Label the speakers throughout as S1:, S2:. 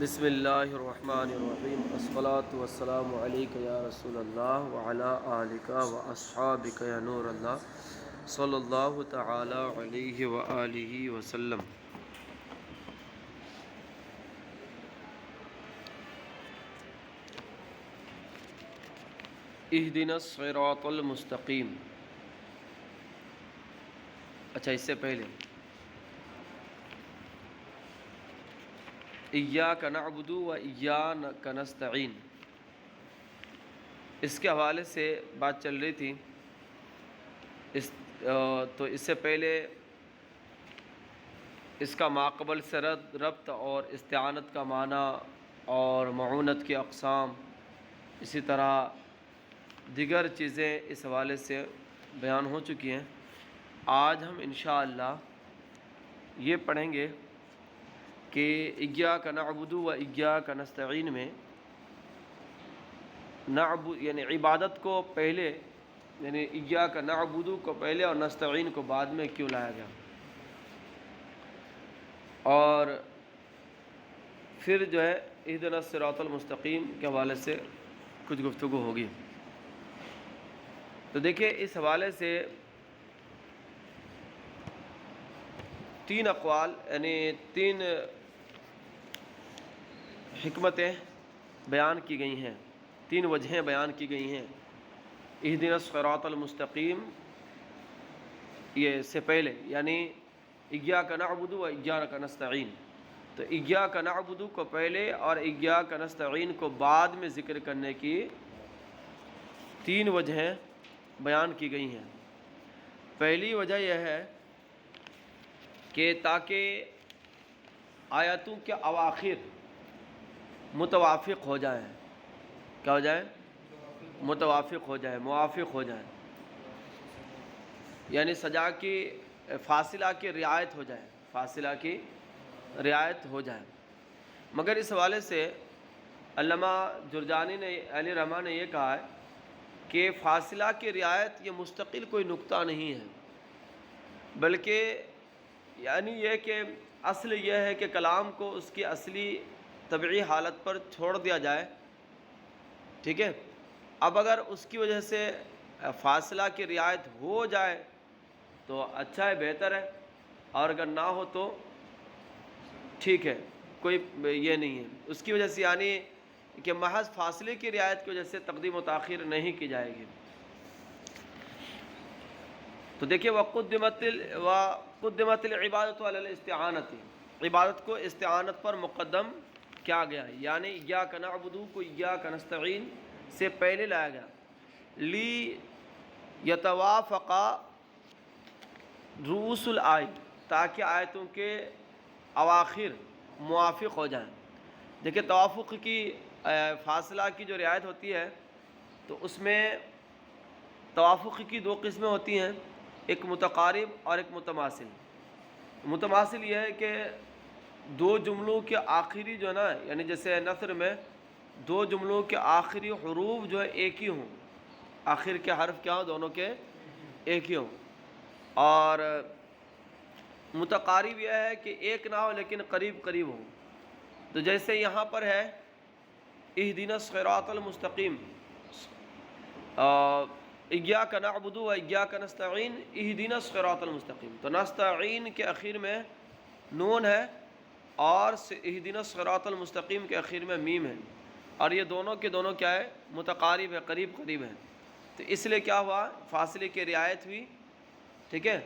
S1: بسم اللہ الرحمن الرحیم الصلاۃ والسلام علیک یا رسول اللہ وعلی آلک و اصحابک یا نور اللہ صلی اللہ تعالی علیہ وآلہ وسلم۔ اہدنا الصراط المستقیم۔ اچھا، اس سے پہلے ایاک نعبد و ایاک نستعین، اس کے حوالے سے بات چل رہی تھی۔ تو اس سے پہلے اس کا ماقبل سے ربط اور استعانت کا معنی اور معونت کی اقسام، اسی طرح دیگر چیزیں اس حوالے سے بیان ہو چکی ہیں۔ آج ہم انشاءاللہ یہ پڑھیں گے کہ ایاک نعبد و ایاک نستعین میں نعبد یعنی عبادت کو پہلے، یعنی ایاک نعبد کو پہلے اور نستعین کو بعد میں کیوں لایا گیا، اور پھر جو ہے اہدنا الصراط المستقیم کے حوالے سے کچھ گفتگو ہوگی۔ تو دیکھیں، اس حوالے سے تین اقوال یعنی تین حکمتیں بیان کی گئی ہیں، تین وجہیں بیان کی گئی ہیں اہدنا الصراط المستقیم یہ سے پہلے، یعنی ایاک نعبد و ایاک نستعین۔ تو ایاک نعبد کو پہلے اور ایاک نستعین کو بعد میں ذکر کرنے کی تین وجہیں بیان کی گئی ہیں۔ پہلی وجہ یہ ہے کہ تاکہ آیتوں کے اواخر متوافق ہو جائیں۔ کیا ہو جائیں؟ متوافق ہو جائیں، موافق ہو جائیں، یعنی سجا کی فاصلہ کی رعایت ہو جائے، فاصلہ کی رعایت ہو جائے۔ مگر اس حوالے سے علامہ جرجانی نے علیہ رحمٰن نے یہ کہا ہے کہ فاصلہ کی رعایت یہ مستقل کوئی نقطہ نہیں ہے، بلکہ یعنی یہ کہ اصل یہ ہے کہ کلام کو اس کی اصلی طبعی حالت پر چھوڑ دیا جائے، ٹھیک ہے۔ اب اگر اس کی وجہ سے فاصلہ کی رعایت ہو جائے تو اچھا ہے، بہتر ہے، اور اگر نہ ہو تو ٹھیک ہے، کوئی یہ نہیں ہے اس کی وجہ سے، یعنی کہ محض فاصلے کی رعایت کی وجہ سے تقدیم و تاخیر نہیں کی جائے گی۔ تو دیکھیے وقدمت العبادۃ علی الاستعانۃ، عبادت کو استعانت پر مقدم کیا گیا، یعنی ایاک نعبد کو ایاک نستعین سے پہلے لایا گیا، لی یتوافقا رؤوس الآیہ، تاکہ آیتوں کے اواخر موافق ہو جائیں۔ دیکھیں، توافق کی فاصلہ کی جو رعایت ہوتی ہے تو اس میں توافق کی دو قسمیں ہوتی ہیں، ایک متقارب اور ایک متماثل۔ متماثل یہ ہے کہ دو جملوں کے آخری جو ہے نا، یعنی جیسے نثر میں دو جملوں کے آخری حروف جو ہے ایک ہی ہوں، آخر کے حرف کیا ہوں، دونوں کے ایک ہی ہوں۔ اور متقارب یہ ہے کہ ایک نہ ہو لیکن قریب قریب ہو۔ تو جیسے یہاں پر ہے اہدنا الصراط المستقیم، ایاک نعبد و ایاک نستعین اہدنا الصراط المستقیم، تو نستعین کے اخیر میں نون ہے اور اہدنا الصراط المستقیم کے اخیر میں میم ہے، اور یہ دونوں کے دونوں کیا ہے، متقارب ہے، قریب قریب ہے۔ تو اس لیے کیا ہوا، فاصلے کی رعایت ہوئی، ٹھیک ہے،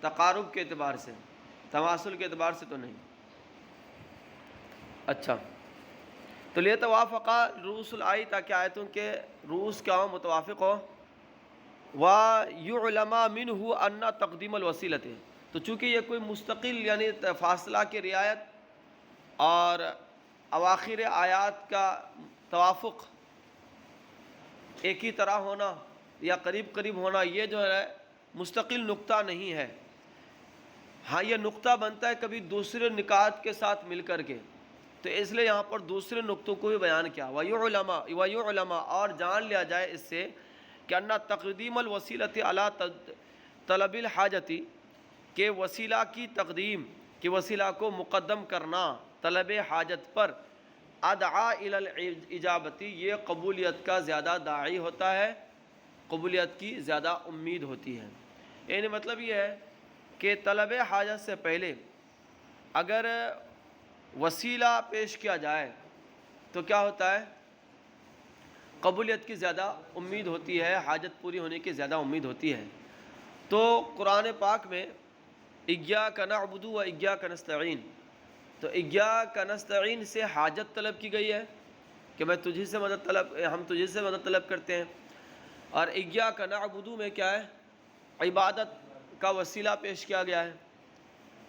S1: تقارب کے اعتبار سے، تماثل کے اعتبار سے تو نہیں۔ اچھا، تو لیتوافقا رؤوس الآیہ، تاکہ آیتوں کے رؤوس کیا ہو، متوافق ہو۔ وَيُعْلَمَ مِنْهُ أَنَّ تَقْدِيمَ الْوَسِيلَةِ، تو چونکہ یہ کوئی مستقل یعنی فاصلہ کی رعایت اور اواخر آیات کا توافق، ایک ہی طرح ہونا یا قریب قریب ہونا، یہ جو ہے مستقل نقطہ نہیں ہے۔ ہاں، یہ نقطہ بنتا ہے کبھی دوسرے نکات کے ساتھ مل کر کے، تو اس لیے یہاں پر دوسرے نقطوں کو بھی بیان کیا، وَيُعْلَمَ، اور جان لیا جائے اس سے کہ ان تقدیم الوسیلۃ علی طلب الحاجۃ، کہ وسیلہ کی تقدیم، کہ وسیلہ کو مقدم کرنا طلب حاجت پر، ادعا الی الاجابتی، یہ قبولیت کا زیادہ داعی ہوتا ہے، قبولیت کی زیادہ امید ہوتی ہے۔ یعنی مطلب یہ ہے کہ طلب حاجت سے پہلے اگر وسیلہ پیش کیا جائے تو کیا ہوتا ہے؟ قبولیت کی زیادہ امید ہوتی ہے، حاجت پوری ہونے کی زیادہ امید ہوتی ہے۔ تو قرآن پاک میں ایاک نعبد و ایاک نستعین، تو ایاک نستعین سے حاجت طلب کی گئی ہے کہ میں تجھی سے مدد ہم تجھی سے مدد طلب کرتے ہیں، اور ایاک نعبد میں کیا ہے؟ عبادت کا وسیلہ پیش کیا گیا ہے،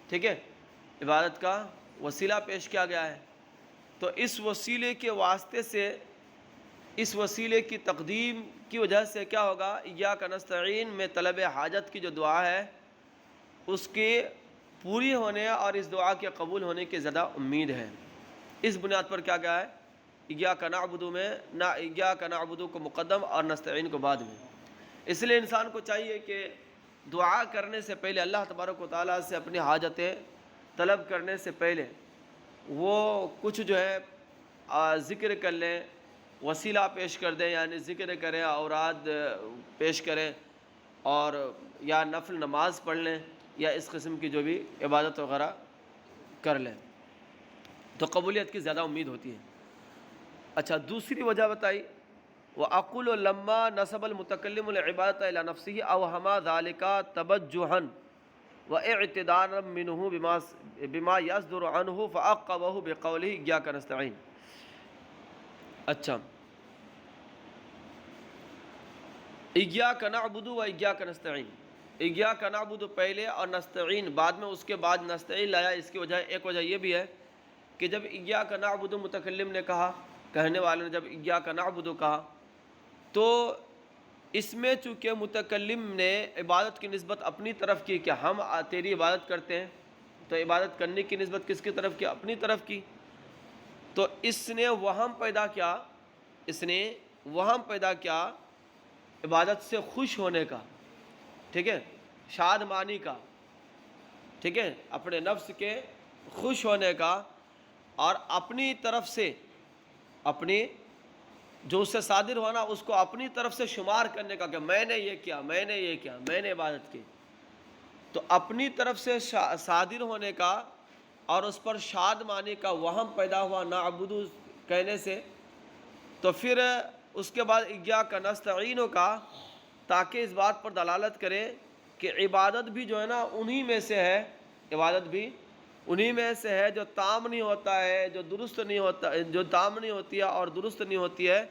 S1: ٹھیک ہے، عبادت کا وسیلہ پیش کیا گیا ہے۔ تو اس وسیلے کے واسطے سے، اس وسیلے کی تقدیم کی وجہ سے کیا ہوگا؟ ایاک نستعین میں طلب حاجت کی جو دعا ہے اس کے پوری ہونے اور اس دعا کے قبول ہونے کی زیادہ امید ہے۔ اس بنیاد پر کیا گیا ہے؟ ایاک نعبد میں نہ ایاک نعبد کو مقدم اور نستعین کو بعد میں۔ اس لیے انسان کو چاہیے کہ دعا کرنے سے پہلے، اللہ تبارک و تعالیٰ سے اپنی حاجتیں طلب کرنے سے پہلے وہ کچھ جو ہے ذکر کر لیں، وسیلہ پیش کر دیں، یعنی ذکر کریں، اوراد پیش کریں، اور یا نفل نماز پڑھ لیں، یا اس قسم کی جو بھی عبادت وغیرہ کر لیں، تو قبولیت کی زیادہ امید ہوتی ہے۔ اچھا، دوسری وجہ بتائی، وَأَقُولُ لَمَّا نَسَبَ الْمُتَكَلِّمُ الْعِبَادَةَ إِلَى نَفْسِهِ أَوْهَمَ ذَلِكَ تَبَجُّحًا وَاعْتِدَارًا مِّنْهُ بِمَا يَصْدُرُ عَنْهُ فَعَقَّبَهُ بِقَوْلِهِ إِيَّاكَ نَسْتَعِينُ۔ اچھا، ایاک نعبد و ایاک نستعین، ایاک نعبد پہلے اور نستعین بعد میں، اس کے بعد نستعین لایا۔ اس کی وجہ، ایک وجہ یہ بھی ہے کہ جب ایاک نعبد متکلم نے کہا، کہنے والے نے جب ایاک نعبد کہا، تو اس میں چونکہ متکلم نے عبادت کی نسبت اپنی طرف کی کہ ہم تیری عبادت کرتے ہیں، تو عبادت کرنے کی نسبت کس کی طرف کی؟ اپنی طرف کی۔ تو اس نے وہم پیدا کیا، اس نے وہم پیدا کیا عبادت سے خوش ہونے کا، ٹھیک ہے، شادمانی کا، ٹھیک ہے، اپنے نفس کے خوش ہونے کا، اور اپنی طرف سے، اپنی جو اس سے صادر ہونا اس کو اپنی طرف سے شمار کرنے کا کہ میں نے یہ کیا، میں نے یہ کیا، میں نے عبادت کی۔ تو اپنی طرف سے صادر ہونے کا اور اس پر شادمانی کا وہم پیدا ہوا نعبد کہنے سے، تو پھر اس کے بعد ایاک نستعین کا، تاکہ اس بات پر دلالت کرے کہ عبادت بھی جو ہے نا انہی میں سے ہے، عبادت بھی انہی میں سے ہے جو تام نہیں ہوتا ہے، جو درست نہیں ہوتا، جو تام نہیں ہوتی ہے اور درست نہیں ہوتی ہے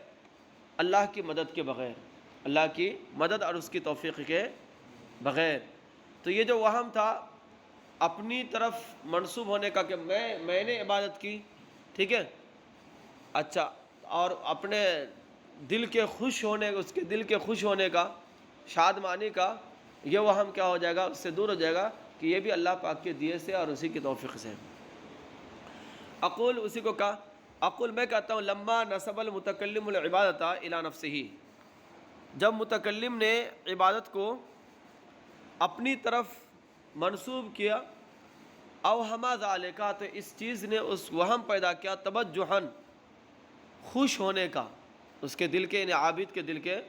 S1: اللہ کی مدد کے بغیر، اللہ کی مدد اور اس کی توفیق کے بغیر۔ تو یہ جو وہم تھا اپنی طرف منسوب ہونے کا کہ میں نے عبادت کی، ٹھیک ہے، اچھا، اور اپنے دل کے خوش ہونے، اس کے دل کے خوش ہونے کا، شادمانی کا، یہ وہم کیا ہو جائے گا؟ اس سے دور ہو جائے گا کہ یہ بھی اللہ پاک کے دیے سے اور اسی کی توفیق سے۔ اقول، اسی کو کہا، اقول میں کہتا ہوں، لما نسب المتکلم العبادۃ الی نفسہ، جب متکلم نے عبادت کو اپنی طرف منسوب کیا، اوہم ذالک، تو اس چیز نے اس وہم پیدا کیا، تبجحاً، خوش ہونے کا، اس کے دل کے، یعنی عابد کے دل کے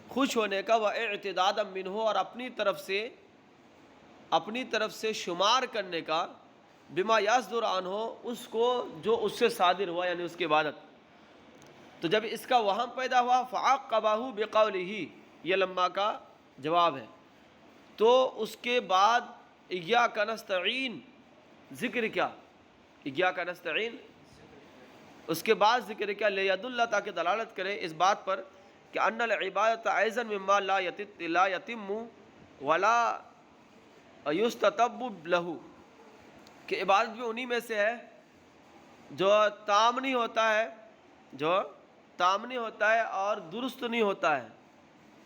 S1: خوش ہونے کا، واعتدادا منہ، اور اپنی طرف سے شمار کرنے کا، بما یصدر عنہ، اس کو جو اس سے صادر ہوا، یعنی اس کی عبادت۔ تو جب اس کا وہم پیدا ہوا، فعقبہ بقولہ، یہ لما کا جواب ہے، تو اس کے بعد ایاک نستعین ذکر کیا، ایاک نستعین اس کے بعد ذکر کیا، لیدل، تاکہ دلالت کرے اس بات پر کہ ان العبادۃ ایضا مما لا یتم ولا یستتب لہ، کہ عبادت بھی انہی میں سے ہے جو تام نہیں ہوتا ہے، جو تام نہیں ہوتا ہے اور درست نہیں ہوتا ہے،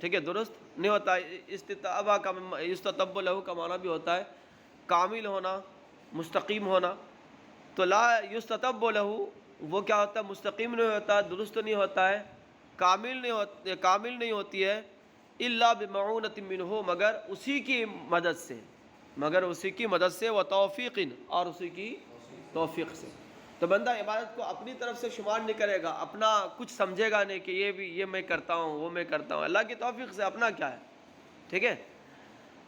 S1: ٹھیک ہے، درست نہیں ہوتا ہے۔ استتابہ کا یستتب لہ کا معنی بھی ہوتا ہے کامل ہونا، مستقیم ہونا۔ تو لا یستتب لہ وہ کیا ہوتا ہے؟ مستقیم نہیں ہوتا، درست نہیں ہوتا ہے، کامل نہیں ہوتی ہے، الا بمعونۃ منہ، مگر اسی کی مدد سے، و توفیق، اور اسی کی توفیق سے۔ تو بندہ عبادت کو اپنی طرف سے شمار نہیں کرے گا، اپنا کچھ سمجھے گا نہیں کہ یہ میں کرتا ہوں، وہ میں کرتا ہوں، اللہ کی توفیق سے اپنا کیا ہے، ٹھیک ہے۔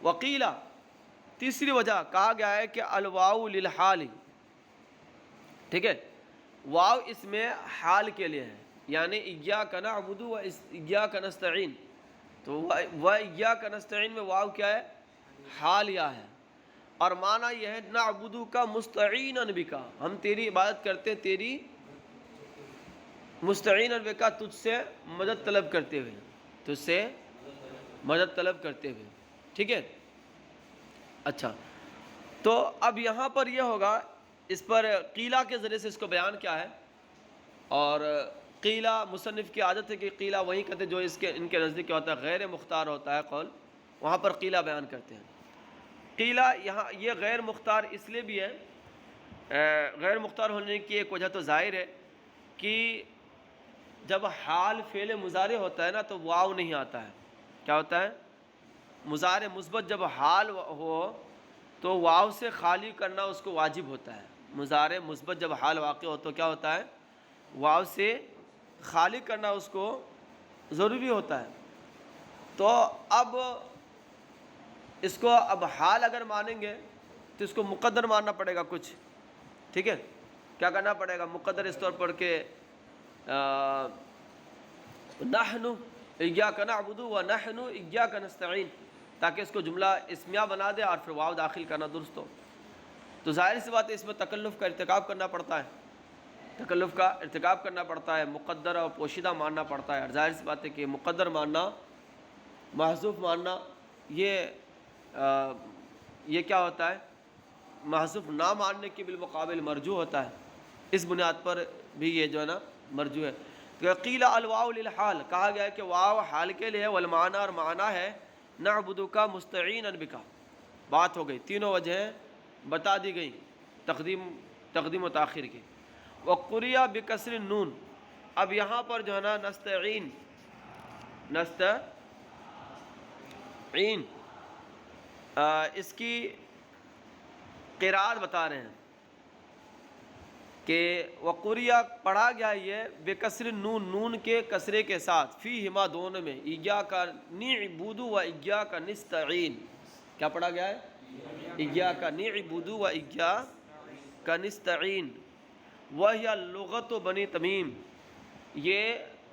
S1: وقیلا، تیسری وجہ کہا گیا ہے کہ الواو للحال، ٹھیک ہے، واو اس میں حال کے لیے ہے، یعنی ایاک نعبد و ایاک نستعین، تو و ایاک نستعین میں واو کیا ہے، حال یا ہے، اور معنی یہ ہے نعبدو کا مستعینا بکا، ہم تیری عبادت کرتے ہیں، تیری مستعینا بکا، تجھ سے مدد طلب کرتے ہوئے، تجھ سے مدد طلب کرتے ہوئے، ٹھیک ہے۔ اچھا، تو اب یہاں پر یہ ہوگا، اس پر قیلہ کے ذریعے سے اس کو بیان کیا ہے، اور قیلہ مصنف کی عادت ہے کہ قیلہ وہیں کہتے ہیں جو ان کے نزدیک کیا ہوتا ہے، غیر مختار ہوتا ہے قول، وہاں پر قیلہ بیان کرتے ہیں۔ قیلہ یہاں یہ غیر مختار اس لیے بھی ہے، غیر مختار ہونے کی ایک وجہ تو ظاہر ہے کہ جب حال فعل مضارع ہوتا ہے نا تو واو نہیں آتا ہے، کیا ہوتا ہے، مضارع مثبت جب حال ہو تو واو سے خالی کرنا اس کو واجب ہوتا ہے، مضارع مثبت جب حال واقع ہو تو کیا ہوتا ہے، واو سے خالی کرنا اس کو ضروری ہوتا ہے۔ تو اب اس کو اب حال اگر مانیں گے تو اس کو مقدر ماننا پڑے گا کچھ، ٹھیک ہے، کیا کرنا پڑے گا، مقدر اس طور پر کہ نحن ایاک نعبد و نحن ایاک نستعین، تاکہ اس کو جملہ اسمیہ بنا دے اور پھر واو داخل کرنا درست ہو۔ تو ظاہر سی بات ہے اس میں تکلف کا ارتکاب کرنا پڑتا ہے، تکلف کا ارتکاب کرنا پڑتا ہے، مقدر اور پوشیدہ ماننا پڑتا ہے، اور ظاہر سی بات ہے کہ مقدر ماننا، محذوف ماننا، یہ کیا ہوتا ہے، محذوف نہ ماننے کے بالمقابل مرجوع ہوتا ہے، اس بنیاد پر بھی یہ جو ہے نا مرجوع ہے۔ تو قیل الواو للحال، کہا گیا ہے کہ واو حال کے لیے، والمعنی، اور معنی ہے نعبدک مستعینا بک، بات ہو گئی، تینوں وجہیں بتا دی گئی تقدیم و تاخیر کی۔ وقریہ بکسر النون، اب یہاں پر جو ہے نا نستعین اس کی قرات بتا رہے ہیں کہ وقریہ پڑھا گیا یہ بکسر النون، نون کے کسرے کے ساتھ، فیہما دونوں میں، ایاک نعبد و ایاک نستعین، کیا پڑھا گیا ہے، ایاک نعبد و ایاک نستعین، وہی لغت بنی تمیم، یہ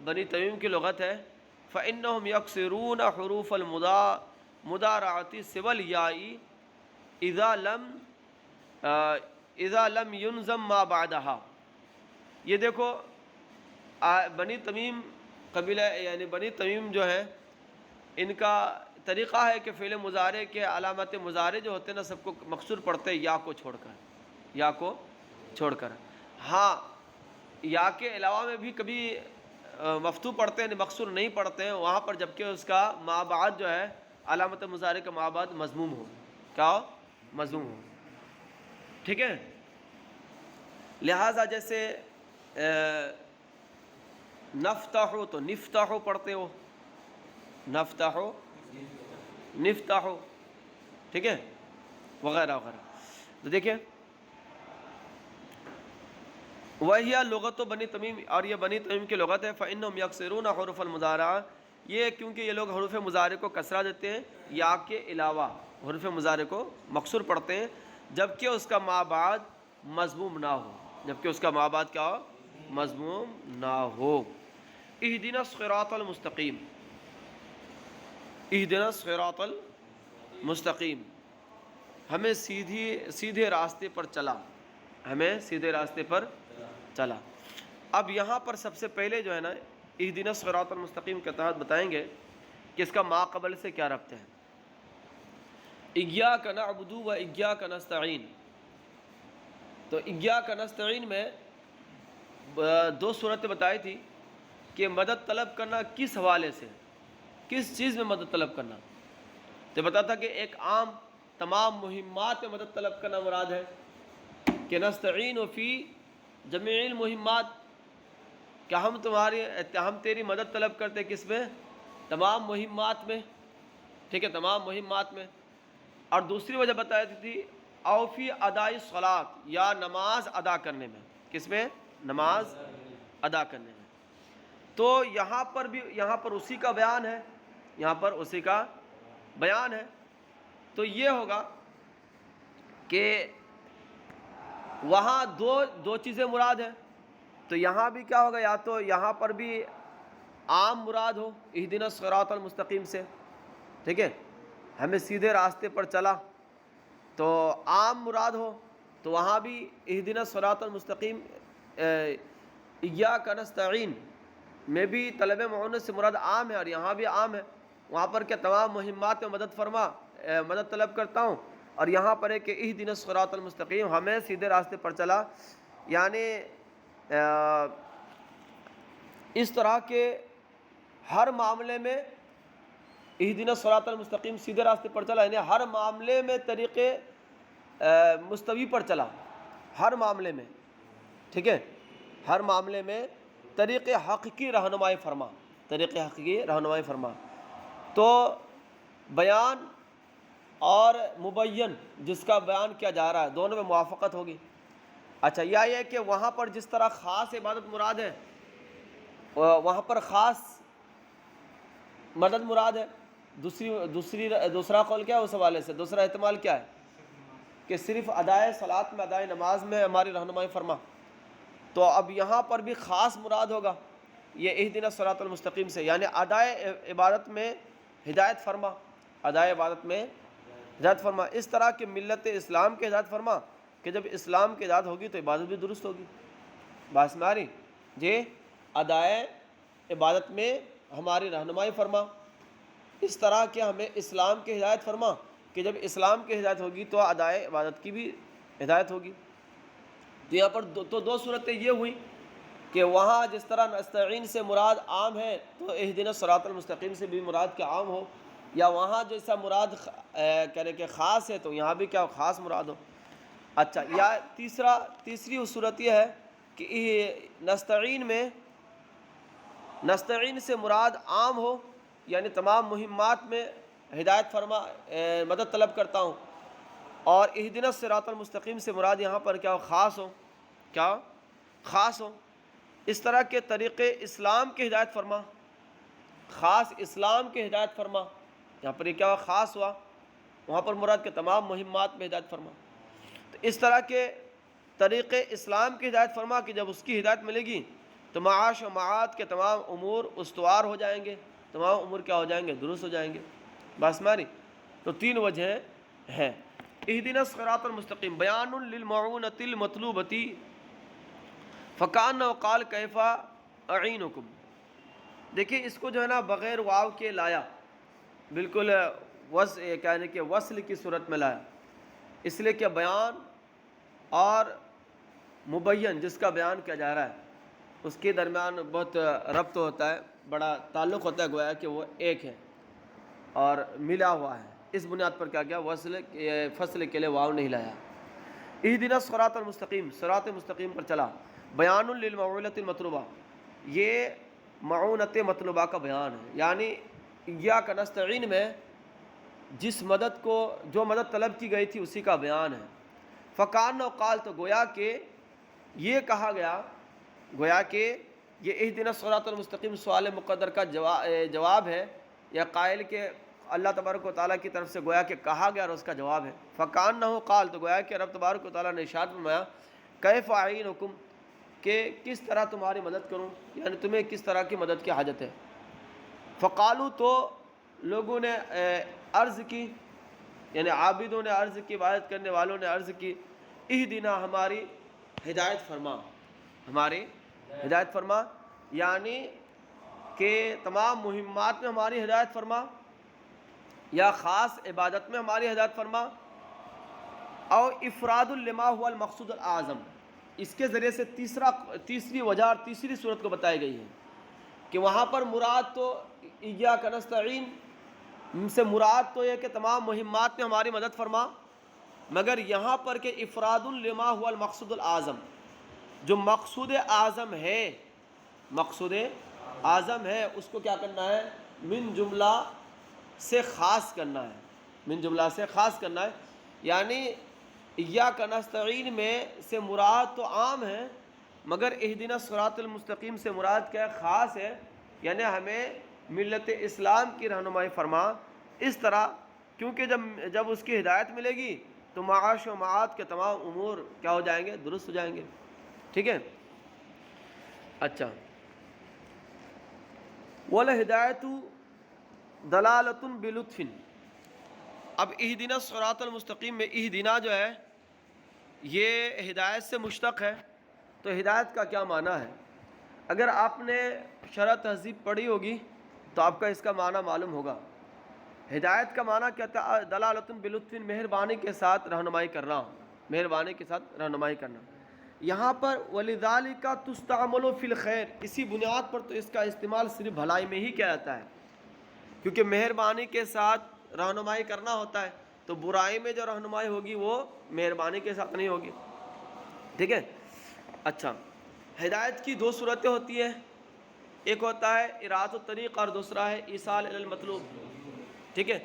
S1: بنی تمیم کی لغت ہے، فإنہم یکسرون حروف المضارعۃ سوى الیاء اذا لم ينظم ما بعدها۔ یہ دیکھو بنی تمیم قبیلہ، یعنی بنی تمیم جو ہے، ان کا طریقہ ہے کہ فعل مضارع کے علامت مضارع جو ہوتے ہیں نا سب کو مقصور پڑھتے ہیں یا کو چھوڑ کر، ہاں یا کے علاوہ میں بھی کبھی مفتوح پڑھتے ہیں، مقصور نہیں پڑھتے ہیں وہاں پر، جبکہ اس کا ما بعد جو ہے علامت مضارع کا ما بعد مضموم ہو، کیا ہو، مضموم ہو، ٹھیک ہے۔ لہٰذا جیسے نفتح تو نفتح پڑھتے ہو، نفتح نفتح، ٹھیک ہے، وغیرہ وغیرہ۔ تو دیکھیں وہی لغت بنی تمیم، اور یہ بنی تمیم کی لغت ہے، فإنہم یکسرون حروف المضارع، یہ کیونکہ یہ لوگ حروف مضارع کو کسرہ دیتے ہیں، یا کے علاوہ حروف مضارع کو مقصور پڑھتے ہیں، جبکہ اس کا ما بعد مضموم نہ ہو، جبکہ اس کا ما بعد کیا ہو، مضموم نہ ہو۔ اہدنا الصراط المستقیم، اہدنا الصراط المستقیم، ہمیں سیدھے راستے پر چلا، ہمیں سیدھے راستے پر چلا۔ اب یہاں پر سب سے پہلے جو ہے نا اہدنا الصراط المستقیم کے تحت بتائیں گے کہ اس کا ما قبل سے کیا ربط ہے۔ ایاک نعبد و ایاک نستعین، تو ایاک نستعین میں دو صورتیں بتائی تھی کہ مدد طلب کرنا کس حوالے سے، کس چیز میں مدد طلب کرنا، تو بتا تھا کہ ایک عام تمام مہمات میں مدد طلب کرنا مراد ہے کہ نستعین فی جمیع المہمات، کہ ہم تیری مدد طلب کرتے کس میں، تمام مہمات میں، ٹھیک ہے، تمام مہمات میں۔ اور دوسری وجہ بتائی تھی او فی ادائی الصلاۃ، یا نماز ادا کرنے میں، کس میں؟ نماز ادا کرنے میں۔ تو یہاں پر بھی اسی کا بیان ہے، یہاں پر اسی کا بیان ہے۔ تو یہ ہوگا کہ وہاں دو چیزیں مراد ہیں، تو یہاں بھی کیا ہوگا، یا تو یہاں پر بھی عام مراد ہو اہدنا الصراط المستقیم سے، ٹھیک ہے، ہمیں سیدھے راستے پر چلا، تو عام مراد ہو تو وہاں بھی اہدنا الصراط المستقیم ایاک نستعین میں بھی طلب معونت سے مراد عام ہے، اور یہاں بھی عام ہے، وہاں پر کہ تمام مہمات میں مدد طلب کرتا ہوں، اور یہاں پر ہے کہ اہدنا الصراط المستقیم ہمیں سیدھے راستے پر چلا، یعنی اس طرح کے ہر معاملے میں اہدنا الصراط المستقیم سیدھے راستے پر چلا، یعنی ہر معاملے میں طریقے مستوی پر چلا، ہر معاملے میں، ٹھیک ہے، ہر معاملے میں طریق حق کی رہنمائی فرما، طریق حق کی رہنمائی فرما۔ تو بیان اور مبین جس کا بیان کیا جا رہا ہے دونوں میں موافقت ہوگی۔ اچھا، یہ ہے کہ وہاں پر جس طرح خاص عبادت مراد ہے وہاں پر خاص مدد مراد ہے، دوسرا قول کیا ہے اس حوالے سے، دوسرا احتمال کیا ہے کہ صرف ادائے صلاۃ میں، ادائے نماز میں ہماری رہنمائی فرما۔ تو اب یہاں پر بھی خاص مراد ہوگا یہ اہدنا الصراط المستقیم سے، یعنی ادائے عبادت میں ہدایت فرما، ادائے عبادت میں ہدایت فرما، اس طرح کہ ملت اسلام کے ہدایت فرما کہ جب اسلام کی ہدایت ہوگی تو عبادت بھی درست ہوگی۔ بات میں آ رہی جی؟ ادائے عبادت میں ہماری رہنمائی فرما، اس طرح کہ ہمیں اسلام کی ہدایت فرما کہ جب اسلام کی ہدایت ہوگی تو ادائے عبادت کی بھی ہدایت ہوگی۔ تو یہاں پر دو صورتیں یہ ہوئیں کہ وہاں جس طرح نستعین سے مراد عام ہے تو اہدنا الصراط المستقیم سے بھی مراد کیا عام ہو، یا وہاں جیسا مراد کہنے کہ خاص ہے تو یہاں بھی کیا خاص مراد ہو۔ اچھا، یا تیسری صورت یہ ہے کہ نستعین سے مراد عام ہو، یعنی تمام مہمات میں ہدایت فرما، مدد طلب کرتا ہوں، اور اہدنا الصراط المستقیم سے مراد یہاں پر کیا خاص ہو، اس طرح کے طریقے اسلام کی ہدایت فرما، خاص اسلام کی ہدایت فرما، یہاں پر یہ کیا خاص ہوا، وہاں پر مراد کے تمام مہمات میں ہدایت فرما۔ تو اس طرح کے طریقے اسلام کی ہدایت فرما کہ جب اس کی ہدایت ملے گی تو معاش و معاد کے تمام امور استوار ہو جائیں گے، تمام امور کیا ہو جائیں گے، درست ہو جائیں گے۔ بس ماری تو تین وجہیں ہیں۔ اہدنا الصراط المستقیم بیان للمعونۃ المطلوبۃ فکأنہ قال کیف اعینکم۔ دیکھیے اس کو جو ہے نا بغیر واو کے لایا، بالکل کہنے کہ وصل کی صورت میں لایا، اس لیے کہ بیان اور مبین جس کا بیان کیا جا رہا ہے اس کے درمیان بہت ربط ہوتا ہے، بڑا تعلق ہوتا ہے، گویا کہ وہ ایک ہے اور ملا ہوا ہے، اس بنیاد پر کیا فصل کے لیے واو نہیں لایا۔ اہدنا الصراط المستقیم، صراط مستقیم پر چلا، بیان للمعونۃ المطلوبہ، یہ معونت مطلوبہ کا بیان ہے، یعنی ایاک نستعین میں جو مدد طلب کی گئی تھی اسی کا بیان ہے۔ فکأنہ قال، تو گویا کہ یہ کہا گیا، گویا کہ یہ اہدنا الصراط المستقیم سوال مقدر کا جواب ہے، یا قائل کے اللہ تبارک و تعالیٰ کی طرف سے گویا کہ کہا گیا اور اس کا جواب ہے۔ فکأنہ قال، تو گویا کہ رب تبارک و تعالیٰ نے ارشاد فرمایا کیف اعینکم، کہ کس طرح تمہاری مدد کروں، یعنی تمہیں کس طرح کی مدد کی حاجت ہے۔ فقالو، تو لوگوں نے عرض کی، یعنی عابدوں نے عرض کی، عبادت کرنے والوں نے عرض کی، اہدنا، ہماری ہدایت فرما، ہماری ہدایت فرما، یعنی کہ تمام مہمات میں ہماری ہدایت فرما، یا خاص عبادت میں ہماری ہدایت فرما، او افراد لما هو المقصود الاعظم۔ اس کے ذریعے سے تیسری وجہ اور تیسری صورت کو بتائی گئی ہے کہ وہاں پر مراد تو ایاک نستعین سے مراد تو یہ کہ تمام مہمات میں ہماری مدد فرما، مگر یہاں پر کہ افراد لما هو المقصود الاعظم، جو مقصود اعظم ہے اس کو کیا کرنا ہے، من جملہ سے خاص کرنا ہے، من جملہ سے خاص کرنا ہے، یعنی ایاک نستعین میں سے مراد تو عام ہے مگر اہدنا الصراط المستقیم سے مراد کیا خاص ہے، یعنی ہمیں ملت اسلام کی رہنمائی فرما اس طرح، کیونکہ جب اس کی ہدایت ملے گی تو معاش و معاد کے تمام امور کیا ہو جائیں گے، درست ہو جائیں گے. ٹھیک ہے. اچھا، والہدایت دلالۃ بلطف. اب اہدنا الصراط المستقیم میں اہدنا جو ہے یہ ہدایت سے مشتق ہے. تو ہدایت کا کیا معنی ہے؟ اگر آپ نے شرح تہذیب پڑھی ہوگی تو آپ کا اس کا معنی معلوم ہوگا. ہدایت کا معنی کیا تھا؟ دلالۃ بلطف، مہربانی کے ساتھ رہنمائی کرنا، مہربانی کے ساتھ رہنمائی کرنا. یہاں پر وَلِذَالِكَ تُسْتَعْمَلُ فِي الْخَيْرِ، اسی بنیاد پر تو اس کا استعمال صرف بھلائی میں ہی کیا جاتا ہے، کیونکہ مہربانی کے ساتھ رہنمائی کرنا ہوتا ہے. تو برائی میں جو رہنمائی ہوگی وہ مہربانی کے ساتھ نہیں ہوگی. ٹھیک ہے. اچھا، ہدایت کی دو صورتیں ہوتی ہیں، ایک ہوتا ہے اراۃ الطریق اور دوسرا ہے ایصال الی المطلوب. ٹھیک ہے.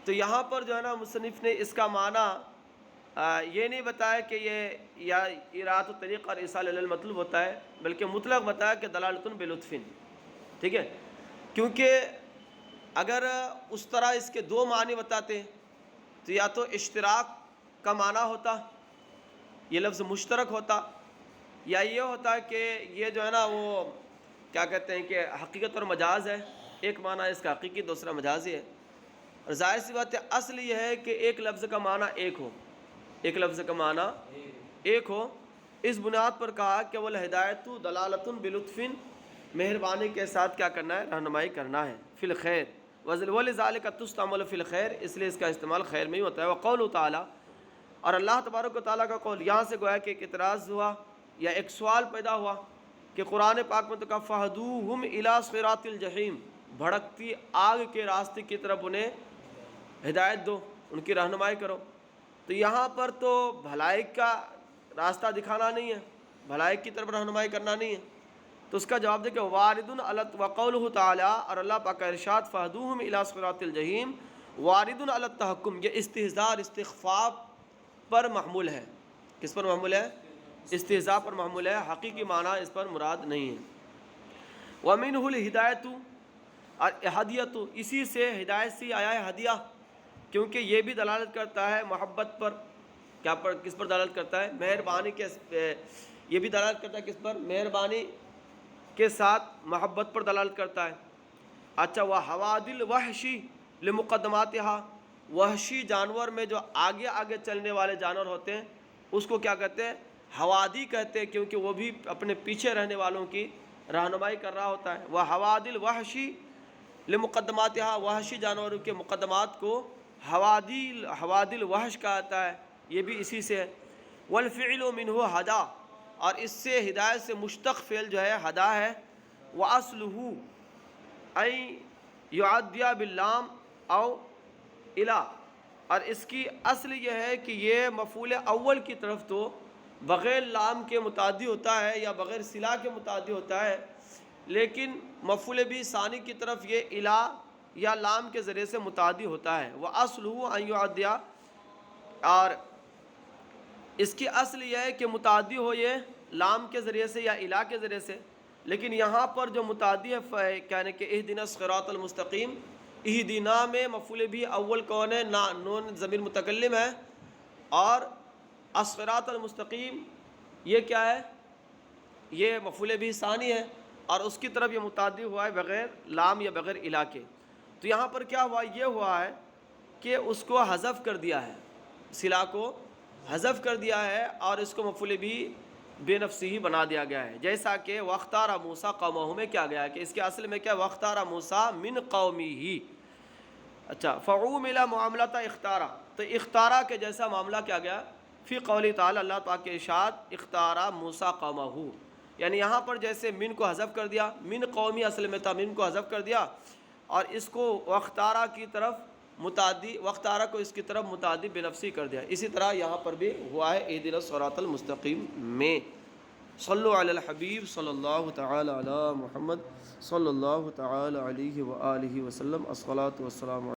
S1: تو یہاں پر جو ہے نا مصنف نے اس کا معنی یہ نہیں بتایا کہ یہ یا اراۃ الطریق اور ایصال الی المطلوب ہوتا ہے، بلکہ مطلق بتایا کہ دلالۃ بلطف. ٹھیک ہے. کیونکہ اگر اس طرح اس کے دو معنی بتاتے تو یا تو اشتراک کا معنی ہوتا، یہ لفظ مشترک ہوتا، یا یہ ہوتا کہ یہ جو ہے نا وہ کیا کہتے ہیں کہ حقیقت اور مجاز ہے، ایک معنی اس کا حقیقی دوسرا مجازی ہے. اور ظاہر سی بات ہے اصل یہ ہے کہ ایک لفظ کا معنی ایک ہو، ایک لفظ کا معنی ایک ہو. اس بنیاد پر کہا کہ والہدایت دلالۃ بلطف، مہربانی کے ساتھ کیا کرنا ہے، رہنمائی کرنا ہے. فی الخیر وَلِذَالِكَ تُسْتَعْمَلُ فِي الْخَيْرِ، اس لیے اس کا استعمال خیر میں ہی ہوتا ہے. وقول تعالیٰ، اور اللہ تبارک و تعالیٰ کا قول. یہاں سے گویا کہ ایک اعتراض ہوا یا ایک سوال پیدا ہوا کہ قرآن پاک میں تو کہا فَهْدُوهُمْ إِلَىٰ صِرَاطِ الْجَحِيمِ، بھڑکتی آگ کے راستے کی طرف انہیں ہدایت دو، ان کی رہنمائی کرو. تو یہاں پر تو بھلائی کا راستہ دکھانا نہیں ہے، بھلائی کی طرف رہنمائی کرنا نہیں ہے. تو اس کا جواب دے کہ واردٌ علی وقولہ تعالیٰ، اور اللہ پاک کا ارشاد فَهْدُوهُمْ إِلَىٰ صِرَاطِ الْجَحِيمِ واردٌ علی التحکم، یہ استہزاء اور استخفاف پر محمول ہے. کس پر محمول ہے؟ استہزاء پر محمول ہے، حقیقی معنی اس پر مراد نہیں ہے. وَمِنْهُ الْهِدَایَةُ، اور ہدیت، اسی سے ہدایت سے آیا ہے ہدیہ، کیونکہ یہ بھی دلالت کرتا ہے محبت پر. کیا پر؟ کس پر دلالت کرتا ہے؟ مہربانی کے، یہ بھی دلالت کرتا ہے کس پر؟ مہربانی کے ساتھ محبت پر دلالت کرتا ہے. اچھا، وَحَوَادِ الْوَحْشِ لِمُقَدَّمَاتِهَا، وحشی جانور میں جو آگے آگے چلنے والے جانور ہوتے ہیں اس کو کیا کہتے ہیں؟ حوادی کہتے ہیں، کیونکہ وہ بھی اپنے پیچھے رہنے والوں کی رہنمائی کر رہا ہوتا ہے. وَحَوَادِ الْوَحْشِ لِمُقَدَّمَاتِهَا، وحشی جانوروں کے مقدمات کو حوادی الوحش کہا جاتا ہے، یہ بھی اسی سے ہے. وَالْفِعْلُ مِنْهُ ہدا، اور اس سے ہدایت سے مشتق فعل جو ہے ہدا ہے. وَأَصْلُهُ أَن يُعَدِّيَ بِاللَّامِ أَوْ إِلَىٰ، اور اس کی اصل یہ ہے کہ یہ مفعول اول کی طرف تو بغیر لام کے متعدی ہوتا ہے یا بغیر صلہ کے متعدی ہوتا ہے، لیکن مفعول بھی ثانی کی طرف یہ الا یا لام کے ذریعے سے متعدی ہوتا ہے. وَأَصْلُهُ أَن يُعَدِّيَ، اور اس کی اصل یہ ہے کہ متعدی ہو یہ لام کے ذریعے سے یا الا کے ذریعے سے. لیکن یہاں پر جو متعدی ہے کہنے کہ اہدنا الصراط المستقیم، اہدنا میں مفعول بھی اول کون ہے؟ نون ضمیر متکلم ہے، اور الصراط المستقیم یہ کیا ہے؟ یہ مفعول بھی ثانی ہے، اور اس کی طرف یہ متعدی ہوا ہے بغیر لام یا بغیر الا کے. تو یہاں پر کیا ہوا؟ یہ ہوا ہے کہ اس کو حذف کر دیا ہے، صلہ کو حذف کر دیا ہے، اور اس کو مفعول بھی بے نفسی ہی بنا دیا گیا ہے. جیسا کہ وَاخْتَارَ مُوسَىٰ قَوْمَهُ میں کیا گیا ہے کہ اس کے اصل میں کیا وَاخْتَارَ مُوسَىٰ مِنْ قَوْمِهِ. اچھا، فَعُومِلَ مُعَامَلَةَ اختارا، تو اختارا کے جیسا معاملہ کیا گیا فی قولی تعالی، اللہ پاک کے ارشاد اختارا موسیٰ قومہ، یعنی یہاں پر جیسے من کو حذف کر دیا، من قومی اصل میں تھا، من کو حذف کر دیا اور اس کو وختارا کی طرف متعدی، وختارا کو اس کی طرف متعدی بے نفسی کر دیا. اسی طرح یہاں پر بھی ہوا ہے اہدنا الصراط المستقیم میں. صلو علی الحبیب صلی اللہ تعالی علی محمد صلی اللہ تعالی علیہ وآلہ وسلم. الصلاۃ والسلام